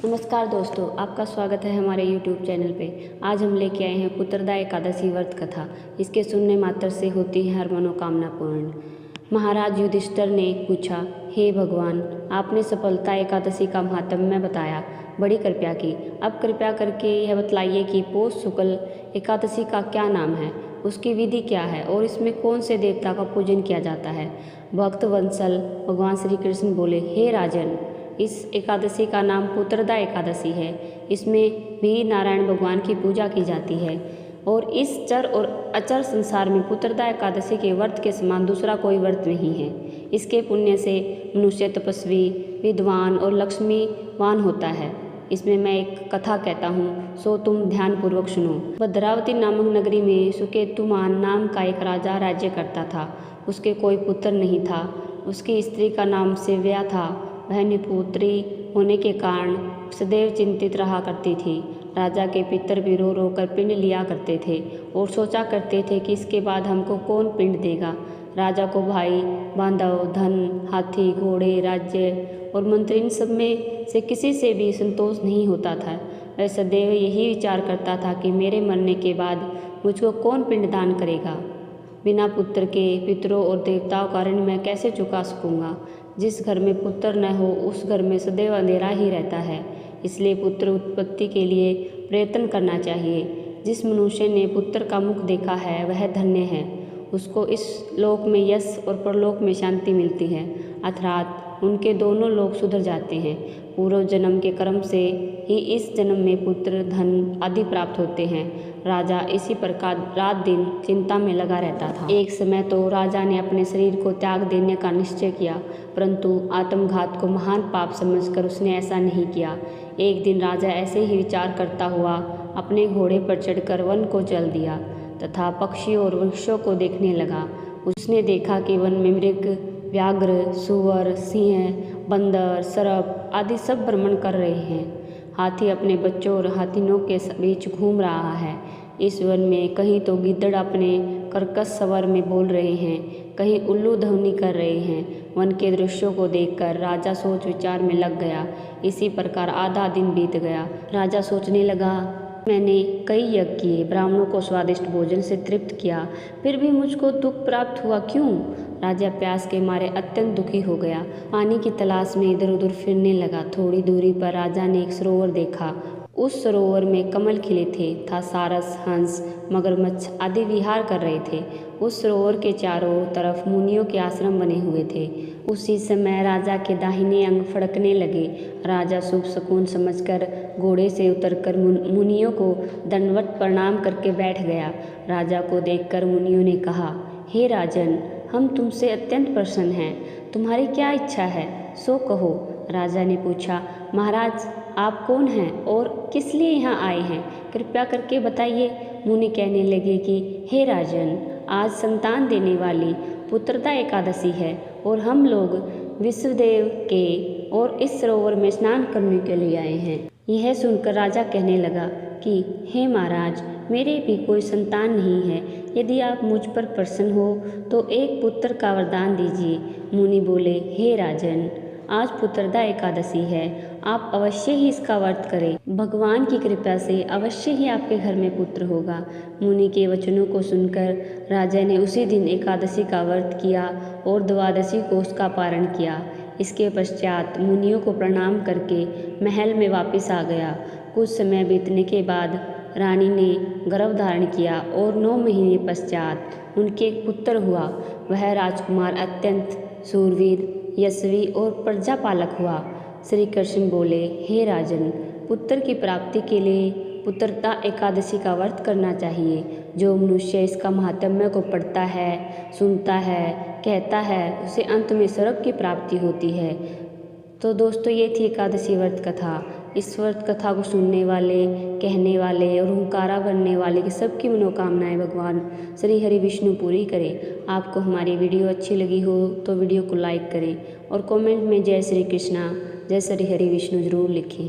नमस्कार दोस्तों, आपका स्वागत है हमारे YouTube चैनल पे। आज हम लेके आए हैं पुत्रदा एकादशी व्रत कथा। इसके सुनने मात्र से होती है हर मनोकामना पूर्ण। महाराज युधिष्ठिर ने पूछा, हे भगवान, आपने सफलता एकादशी का महात्म्य बताया, बड़ी कृपया की। अब कृपया करके यह बतलाइए कि पौष शुक्ल एकादशी का क्या नाम है, उसकी विधि क्या है और इसमें कौन से देवता का पूजन किया जाता है। भक्त वत्सल भगवान श्री कृष्ण बोले, हे राजन, इस एकादशी का नाम पुत्रदा एकादशी है। इसमें भी नारायण भगवान की पूजा की जाती है और इस चर और अचर संसार में पुत्रदा एकादशी के व्रत के समान दूसरा कोई व्रत नहीं है। इसके पुण्य से मनुष्य तपस्वी, विद्वान और लक्ष्मीवान होता है। इसमें मैं एक कथा कहता हूँ, सो तुम ध्यानपूर्वक सुनो। भद्रावती नामक नगरी में सुकेतुमान नाम का एक राजा राज्य करता था। उसके कोई पुत्र नहीं था। उसकी स्त्री का नाम सेव्या था। वह निपुत्री होने के कारण सदैव चिंतित रहा करती थी। राजा के पितर भी रो रो कर पिंड लिया करते थे और सोचा करते थे कि इसके बाद हमको कौन पिंड देगा। राजा को भाई, बांधव, धन, हाथी, घोड़े, राज्य और मंत्री, इन सब में से किसी से भी संतोष नहीं होता था। वह सदैव यही विचार करता था कि मेरे मरने के बाद मुझको कौन पिंडदान करेगा। बिना पुत्र के पितरों और देवताओं का ऋण मैं कैसे चुका सकूँगा। जिस घर में पुत्र न हो उस घर में सदैव अंधेरा ही रहता है। इसलिए पुत्र उत्पत्ति के लिए प्रयत्न करना चाहिए। जिस मनुष्य ने पुत्र का मुख देखा है वह धन्य है। उसको इस लोक में यश और परलोक में शांति मिलती है, अर्थात उनके दोनों लोक सुधर जाते हैं। पूर्व जन्म के कर्म से ही इस जन्म में पुत्र, धन आदि प्राप्त होते हैं। राजा इसी प्रकार रात दिन चिंता में लगा रहता था। एक समय तो राजा ने अपने शरीर को त्याग देने का निश्चय किया, परंतु आत्मघात को महान पाप समझकर उसने ऐसा नहीं किया। एक दिन राजा ऐसे ही विचार करता हुआ अपने घोड़े पर चढ़कर वन को चल दिया तथा पक्षियों और वृक्षों को देखने लगा। उसने देखा कि वन में मृग, व्याघ्र, सुअर, सिंह, बंदर, सर्प आदि सब भ्रमण कर रहे हैं। हाथी अपने बच्चों और हाथिनों के बीच घूम रहा है। इस वन में कहीं तो गिद्दड़ अपने कर्कश स्वर में बोल रहे हैं, कहीं उल्लू ध्वनि कर रहे हैं। वन के दृश्यों को देखकर राजा सोच विचार में लग गया। इसी प्रकार आधा दिन बीत गया। राजा सोचने लगा, मैंने कई यज्ञ किए, ब्राह्मणों को स्वादिष्ट भोजन से तृप्त किया, फिर भी मुझको दुख प्राप्त हुआ क्यों। राजा प्यास के मारे अत्यंत दुखी हो गया। पानी की तलाश में इधर उधर फिरने लगा। थोड़ी दूरी पर राजा ने एक सरोवर देखा। उस सरोवर में कमल खिले थे सारस, हंस, मगरमच्छ आदि विहार कर रहे थे। उस सरोवर के चारों तरफ मुनियों के आश्रम बने हुए थे। उसी समय राजा के दाहिने अंग फड़कने लगे। राजा शुभ शकुन समझकर घोड़े से उतरकर मुनियों को दंडवत प्रणाम करके बैठ गया। राजा को देखकर मुनियों ने कहा, हे राजन, हम तुमसे अत्यंत प्रसन्न हैं। तुम्हारी क्या इच्छा है, सो कहो। राजा ने पूछा, महाराज, आप कौन हैं और किस लिए यहाँ आए हैं, कृपया करके बताइए। मुनि कहने लगे कि हे राजन, आज संतान देने वाली पुत्रदा एकादशी है और हम लोग विश्वदेव के और इस सरोवर में स्नान करने के लिए आए हैं। यह सुनकर राजा कहने लगा कि हे महाराज, मेरे भी कोई संतान नहीं है। यदि आप मुझ पर प्रसन्न हो तो एक पुत्र का वरदान दीजिए। मुनि बोले, हे राजन, आज पुत्रदा एकादशी है, आप अवश्य ही इसका व्रत करें। भगवान की कृपा से अवश्य ही आपके घर में पुत्र होगा। मुनि के वचनों को सुनकर राजा ने उसी दिन एकादशी का व्रत किया और द्वादशी को उसका पारण किया। इसके पश्चात मुनियों को प्रणाम करके महल में वापस आ गया। कुछ समय बीतने के बाद रानी ने गर्भ धारण किया और 9 महीने पश्चात उनके एक पुत्र हुआ। वह राजकुमार अत्यंत शूरवीर, यशस्वी और प्रजापालक हुआ। श्री कृष्ण बोले, हे राजन, पुत्र की प्राप्ति के लिए पुत्रदा एकादशी का व्रत करना चाहिए। जो मनुष्य इसका महात्म्य को पढ़ता है, सुनता है, कहता है, उसे अंत में स्वर्ग की प्राप्ति होती है। तो दोस्तों, ये थी एकादशी व्रत कथा। इस व्रत कथा को सुनने वाले, कहने वाले और हुंकारा भरने वाले की सबकी मनोकामनाएं भगवान श्री हरि विष्णु पूरी करें। आपको हमारी वीडियो अच्छी लगी हो तो वीडियो को लाइक करें और कमेंट में जय श्री कृष्णा, जय श्री हरि विष्णु जरूर लिखें।